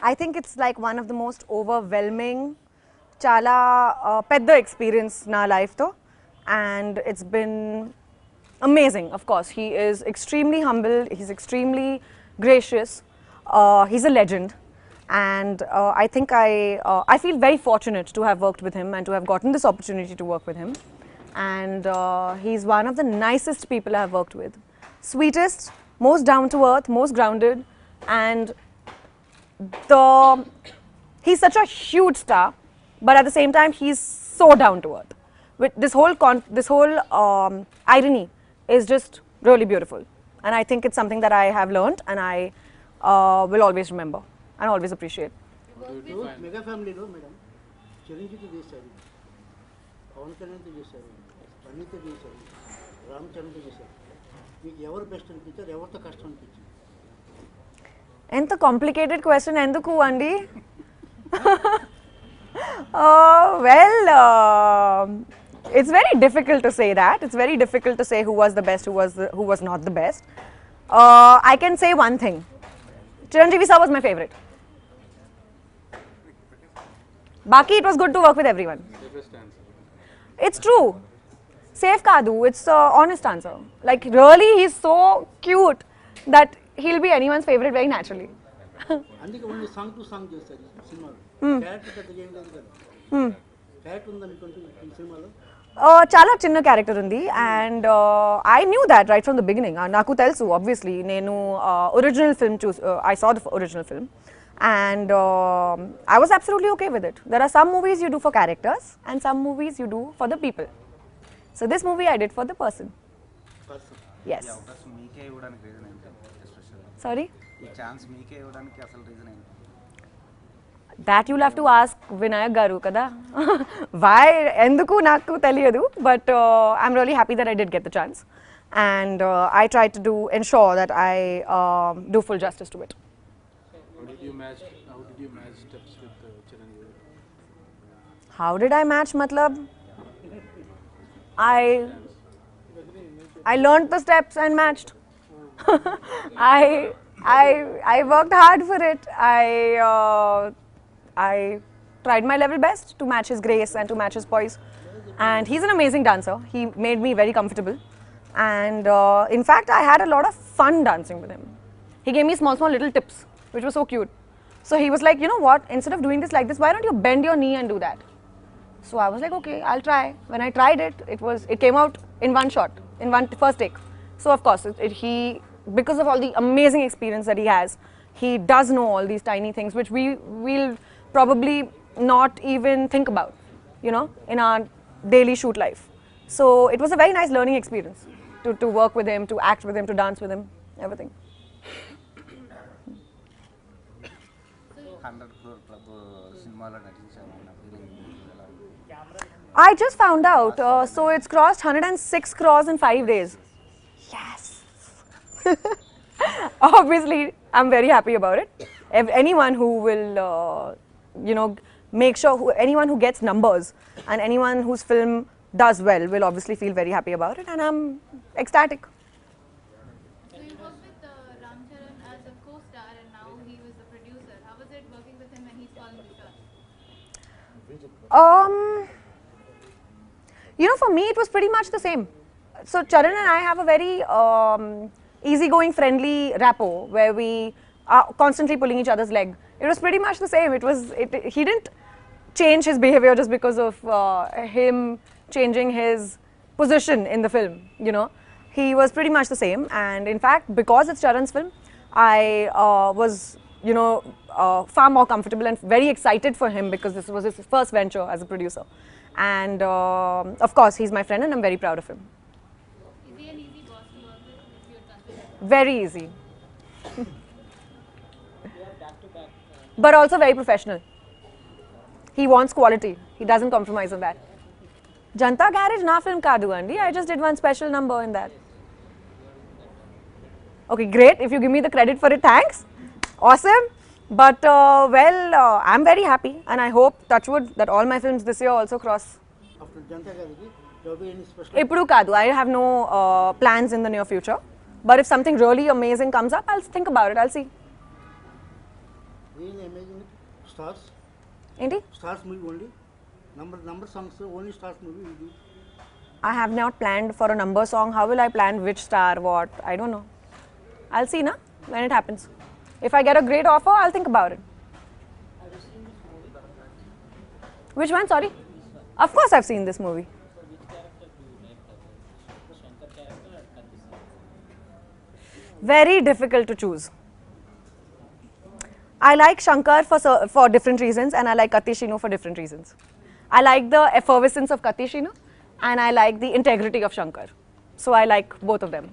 I think it's like one of the most overwhelming, chala pedda experience na life tho, and it's been amazing. Of course, he is extremely humble, he's extremely gracious, he's a legend, and I feel very fortunate to have worked with him and to have gotten this opportunity to work with him. And he's one of the nicest people I have worked with. Sweetest, most down to earth, most grounded, and he's such a huge star, but at the same time he's so down to earth. With this whole irony is just really beautiful, and I think it's something that I have learned and I will always remember and always appreciate. Mega family lo madam, Chiranjeevi చేశారు, పవన్ కళ్యాణ్ చేశారు, వనిత చేశారు, రామచంద్ర చేశారు. మీకు ఎవరు best అనిపించారు, ఎవరితో కష్టం అనిపించింది? ఎంత కాంప్లికేటెడ్ క్వశ్చన్ ఎందుకు అండి? It's very difficult to say that. It's very difficult to say who was the best, who was not the best. I can say one thing. Chiranjeevi sir was my favorite. Baki, it was good to work with everyone. It's true. Safe Kadu, it's an honest answer. Like really, he's so cute that he'll be anyone's favorite very naturally. అందుకే only song to song చేశారు సినిమాలో. Character పెద్దగా ఏం లేదు కదా. Character ఉందనుకుంటే ఈ సినిమాలో చాలా చిన్న క్యారెక్టర్ ఉంది, and I knew that right from the beginning. నాకు తెలుసు ఆబ్వియస్లీ, నేను original film I saw the original film and I was absolutely okay with it. There are some movies you do for characters and some movies you do for the people. So this movie I did for the person. Yes. Sorry? That you'll have to ask Vinayak garu kada. Why enduku naku teliyadu, but I'm really happy that I did get the chance, and I tried to ensure that I do full justice to it. How did you match steps with Chiranjeevi? How did I match matlab? I learned the steps and matched. I worked hard for it. I tried my level best to match his grace and to match his poise. And he's an amazing dancer. He made me very comfortable. And in fact, I had a lot of fun dancing with him. He gave me small little tips, which was so cute. So he was like, you know what, instead of doing this like this, why don't you bend your knee and do that? So I was like, okay, I'll try. When I tried it, it came out in one shot, in one first take. So of course, because of all the amazing experience that he has, he does know all these tiny things which we'll probably not even think about, you know, in our daily shoot life. So it was a very nice learning experience to work with him, to act with him, to dance with him, everything. 100 crore club సినిమాలో నటించాను. I just found out, so it's crossed 106 crores in 5 days. Yes. Obviously, I'm very happy about it. Anyone who will, make sure, anyone who gets numbers and anyone whose film does well will obviously feel very happy about it, and I'm ecstatic. So you worked with Ram Charan as a co-star, and now he was the producer. How was it working with him when he's calling the shots? For me, it was pretty much the same. So Charan and I have a very easygoing, friendly rapport where we are constantly pulling each other's leg. It was pretty much the same. He didn't change his behavior just because of him changing his position in the film, you know. He was pretty much the same, and in fact, because it's Charan's film, I was, far more comfortable and very excited for him because this was his first venture as a producer. And of course, he's my friend and I'm very proud of him. Is he an easy boss to work with, if you'd consider? Very easy. But also very professional. He wants quality. He doesn't compromise on that. Janta Garage na film kadu andi. I just did one special number in that. Okay, great. If you give me the credit for it, thanks. Awesome. But I'm very happy, and I hope, touch wood, that all my films this year also cross. After Janta Garage, there will be any special? Ippudu kadu. I have no plans in the near future. But if something really amazing comes up, I'll think about it. I'll see. Really amazing. Stars. Enti? Stars movie only. Number songs only stars movie we do. I have not planned for a number song. How will I plan which star, what? I don't know. I'll see na when it happens. If I get a great offer, I'll think about it. Which one? Sorry? Of course I've seen this movie. Very difficult to choose. I like Shankar for different reasons, and I like Katishino for different reasons. I like the effervescence of Katishino, and I like the integrity of Shankar. So I like both of them.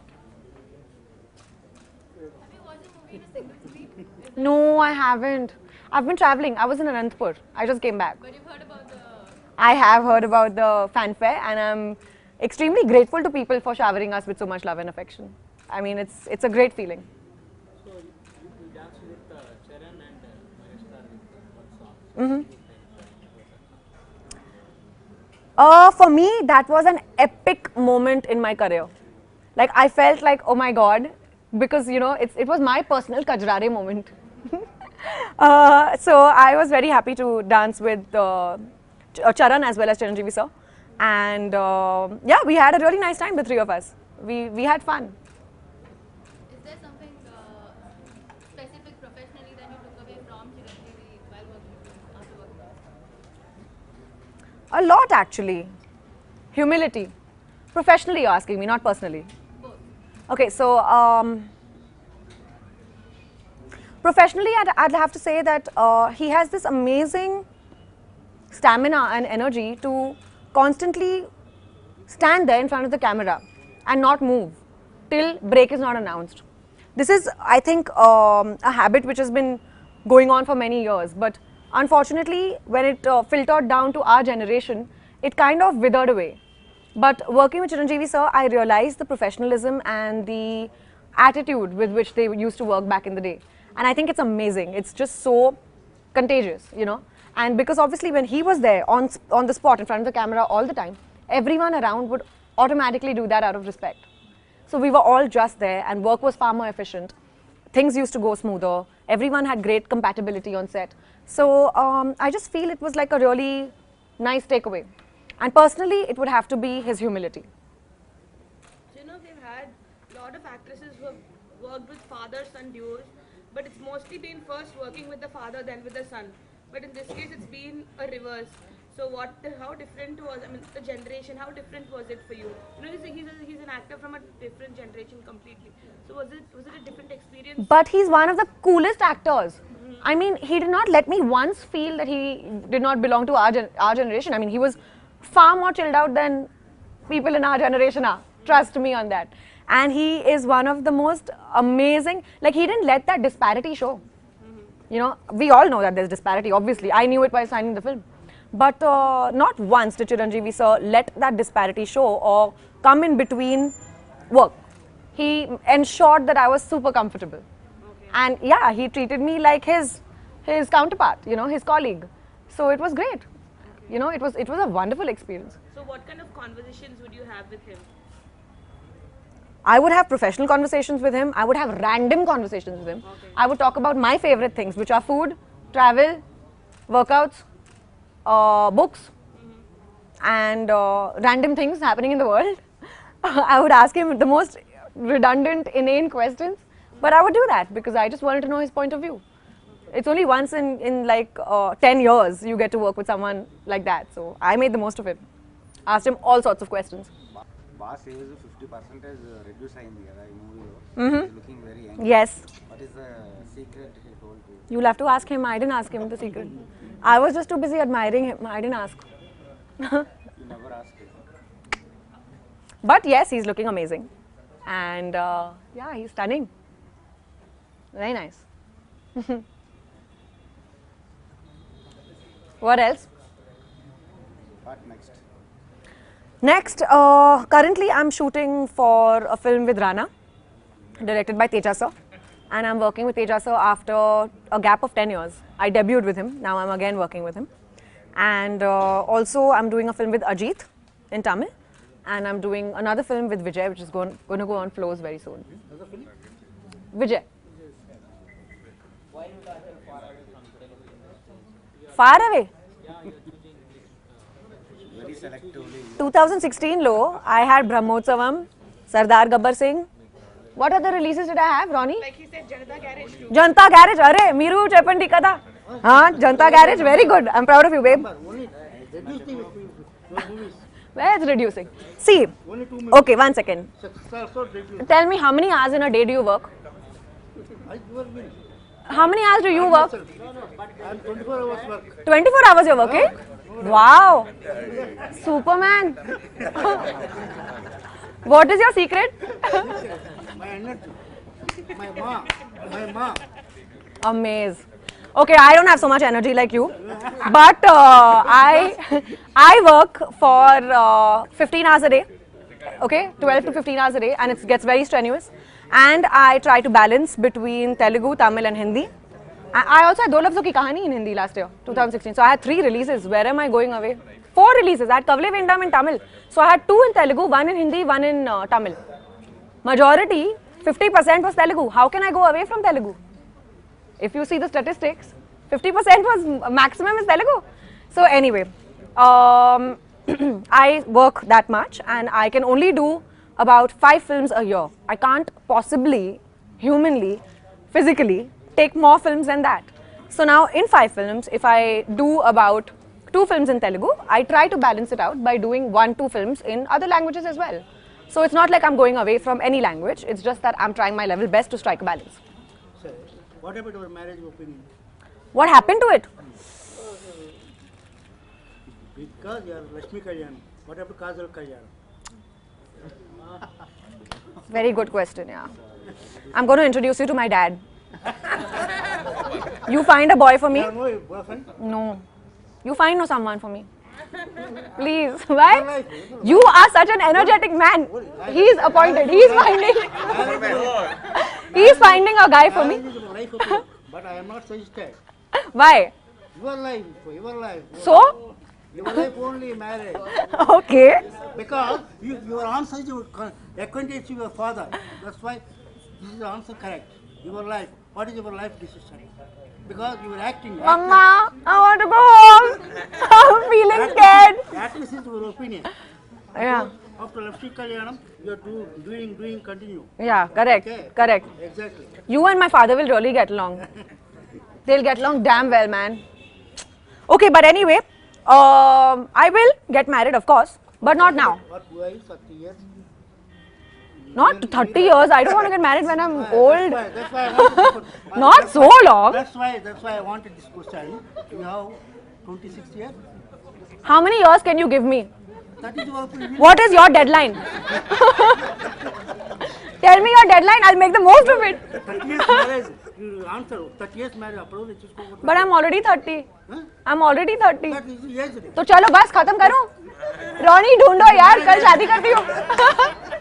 Have you watched the movie in a single screen? No, I haven't. I've been traveling. I was in Anantapur. I just came back. But you've heard about the. I have heard about the fanfare, and I'm extremely grateful to people for showering us with so much love and affection. I mean, it's a great feeling. So you danced with Charan and Mahesh with one song. For me, that was an epic moment in my career. Like, I felt like, oh my God, because, you know, it was my personal Kajrare moment. So I was very happy to dance with Charan as well as Chiranjeevi sir. And yeah, we had a really nice time, the three of us. We had fun. Is there something specific professionally that you took away from Chiranjeevi while working with him, after working with him? A lot, actually. Humility. Professionally, you're asking me, not personally. Both. Okay, so professionally, I'd have to say that he has this amazing stamina and energy to constantly stand there in front of the camera and not move till break is not announced. This is, I think, a habit which has been going on for many years, but unfortunately, when it filtered down to our generation, it kind of withered away. But working with Chiranjeevi sir, I realized the professionalism and the attitude with which they used to work back in the day. And I think it's amazing. It's just so contagious, you know. And because obviously when he was there on the spot in front of the camera all the time, everyone around would automatically do that out of respect. So we were all just there and work was far more efficient. Things used to go smoother. Everyone had great compatibility on set. So I just feel it was like a really nice takeaway. And personally, it would have to be his humility. So, you know, we've had a lot of actresses who have worked with father-son duos, but it's mostly been first working with the father, then with the son. But in this case, it's been a reverse. So, how different was, I mean, the generation, how different was it for you? You know, he's an actor from a different generation completely. So, was it a different experience? But he's one of the coolest actors. I mean, he did not let me once feel that he did not belong to our generation. I mean, he was far more chilled out than people in our generation are. Trust me on that. And he is one of the most amazing, like he didn't let that disparity show. You know, we all know that there's disparity, obviously. I knew it while signing the film. But not once did Chiranjeevi sir let that disparity show or come in between work. He ensured that I was super comfortable. Okay. And yeah, he treated me like his counterpart, you know, his colleague. So it was great. You know, it was a wonderful experience. So, what kind of conversations would you have with him? I would have professional conversations with him. I would have random conversations with him. Okay. I would talk about my favorite things, which are food, travel, workouts, books, and random things happening in the world. I would ask him the most redundant, inane questions, but I would do that because I just wanted to know his point of view. It's only once in like 10 years you get to work with someone like that. So I made the most of it. Asked him all sorts of questions. Boss age 50% reduce అయింది కదా ఈ మూవీలో looking very young. Yes. What is the secret he told you? You'll have to ask him. I didn't ask him the secret. I was just too busy admiring him. I didn't ask. You never asked him. But yes, he's looking amazing. And yeah, he's stunning. Very nice. What else? What next? Next, currently I'm shooting for a film with Rana, directed by Teja sir. And I'm working with Teja sir after a gap of 10 years. I debuted with him, now I'm again working with him. And also I'm doing a film with Ajit in Tamil. And I'm doing another film with Vijay, which is going to go on floors very soon. Another film? Vijay. Why you got far away from Far away. Very selectively. 2016 lo, I had Brahmotsavam, Sardar Gabbar Singh. What other releases did I have, Ronnie? Like he said, Janata Garage too. Janta Garage. Are, Miru Cheppandi kada. Janta Garage, very good. I'm proud of you, babe. Only reduce the your movies. Where it's reducing. See, Only 2 minutes. okay, 1 second. So reduce. Tell me, how many hours in a day do you work? You are will. How many hours do you work? I'm 24 hours work. 24 hours you're working? Wow. Superman. What is your secret? My energy. My ma. Amaze. Okay, I don't have so much energy like you, but I work for 15 hours a day. Okay, 12 to 15 hours a day, and it gets very strenuous. And I try to balance between Telugu, Tamil, and Hindi. I also had Do Lafzon Ki Kahani in Hindi last year, 2016. So I had 3 releases. Where am I going away? 4 releases. I had Kavle Vendam in Tamil. So I had 2 in Telugu, 1 in Hindi, 1 in Tamil. Majority, 50% was Telugu. How can I go away from Telugu? If you see the statistics, 50% was maximum is Telugu. So anyway, I work that much and I can only do about 5 films a year. I can't possibly, humanly, physically, take more films than that. So now in 5 films, if I do about 2 films in Telugu, I try to balance it out by doing 1-2 films in other languages as well. So it's not like I'm going away from any language, it's just that I'm trying my level best to strike a balance. Sir, what about your marriage opinion? What happened to it? Because you are Lakshmi Kalyan. What about Kajal Agarwal? Very good question, yeah. I'm going to introduce you to my dad. You find a boy for me? You have no boyfriend? No. You find no someone for me. Please. Why? You are such an energetic man. He's appointed. He's finding a guy for me. Marriage is your life opinion, but I am not suggested. Why? Your life. So? Your life only marriage. Okay. Because your answer is acquaintance to your father. That's why this is the answer correct. Your life. What is your life decision? Because you are acting. Mama, I want to go home. I'm feeling scared. That is your opinion. Yeah. After Lakshmi Kalyanam, you are doing, continue. Yeah, correct. Okay. Correct. Exactly. You and my father will really get along. They'll get along damn well, man. Okay, but anyway, I will get married, of course, but not now. What do I 30 years? Not 30 years. I don't want to get married when I'm old. That's why I wanted to Not so long. That's why I wanted this question. You have 26 years. How many years can you give me? That is your opinion. What is your deadline? Tell me your deadline. I'll make the most of it. 30 years marriage. You answer. 30 years marriage. Approach. But I'm already 30. Huh? I'm already 30. That is yes. तो चलो बस खत्म करो. Ronnie ढूंढो यार, कल शादी करती हूँ.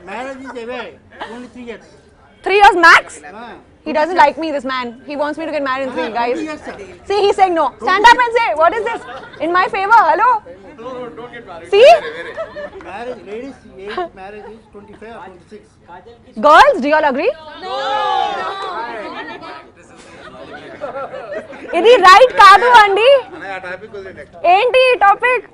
Marriage is away. Only 3 years. 3 years max. Ah. He doesn't like me, this man. He wants me to get married in 3, 3 guys. years, sir. See, he's saying no. Stand up and say, what is this? In my favor, hello? No, don't get married. See? Marriage, ladies' age marriage is 25 or 26. Girls, do you all agree? ఇది right కాదు అండి. ఏంటి topic?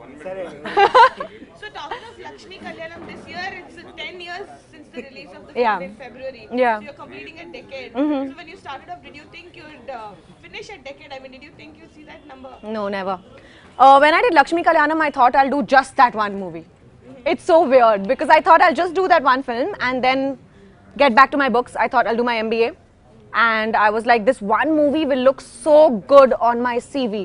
So talking of Lakshmi Kalyanam, this year it's 10 years since the release of the Yeah. film in February. Yeah. So you're completing a decade. So when you started off, did you think you'd finish a decade? I mean, did you think you'd see that number? No, never. When I did Lakshmi Kalyanam, I thought I'll do just that one movie. It's so weird because I thought I'll just do that one film and then get back to my books. I thought I'll do my MBA. And I was like, this one movie will look so good on my CV.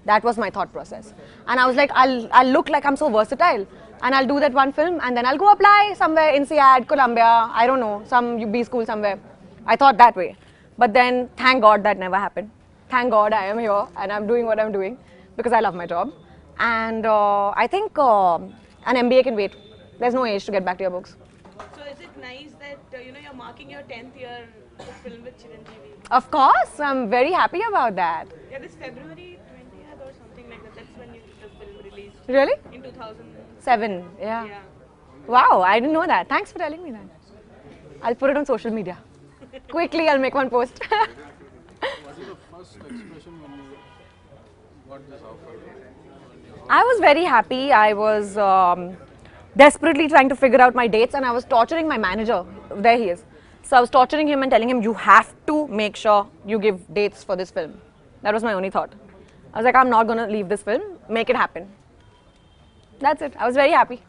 That was my thought process. And I was like, I'll look like I'm so versatile. And I'll do that one film and then I'll go apply somewhere in INSEAD, Columbia, I don't know, some B school somewhere. I thought that way. But then, thank God that never happened. Thank God I am here and I'm doing what I'm doing because I love my job. And I think an MBA can wait. There's no age to get back to your books. So is it nice that you're marking your 10th year of film with Chiranjeevi? Of course, I'm very happy about that. Yeah, this February 20th or something like that. That's when the film released. Really? In 2007. 7, yeah. Yeah. Wow, I didn't know that. Thanks for telling me that. I'll put it on social media. Quickly, I'll make one post. What is the first expression when you got this offer? I was very happy. I was desperately trying to figure out my dates, and I was torturing my manager. There he is. So I was torturing him and telling him, you have to make sure you give dates for this film. That was my only thought. I was like, I'm not going to leave this film. Make it happen. That's it. I was very happy.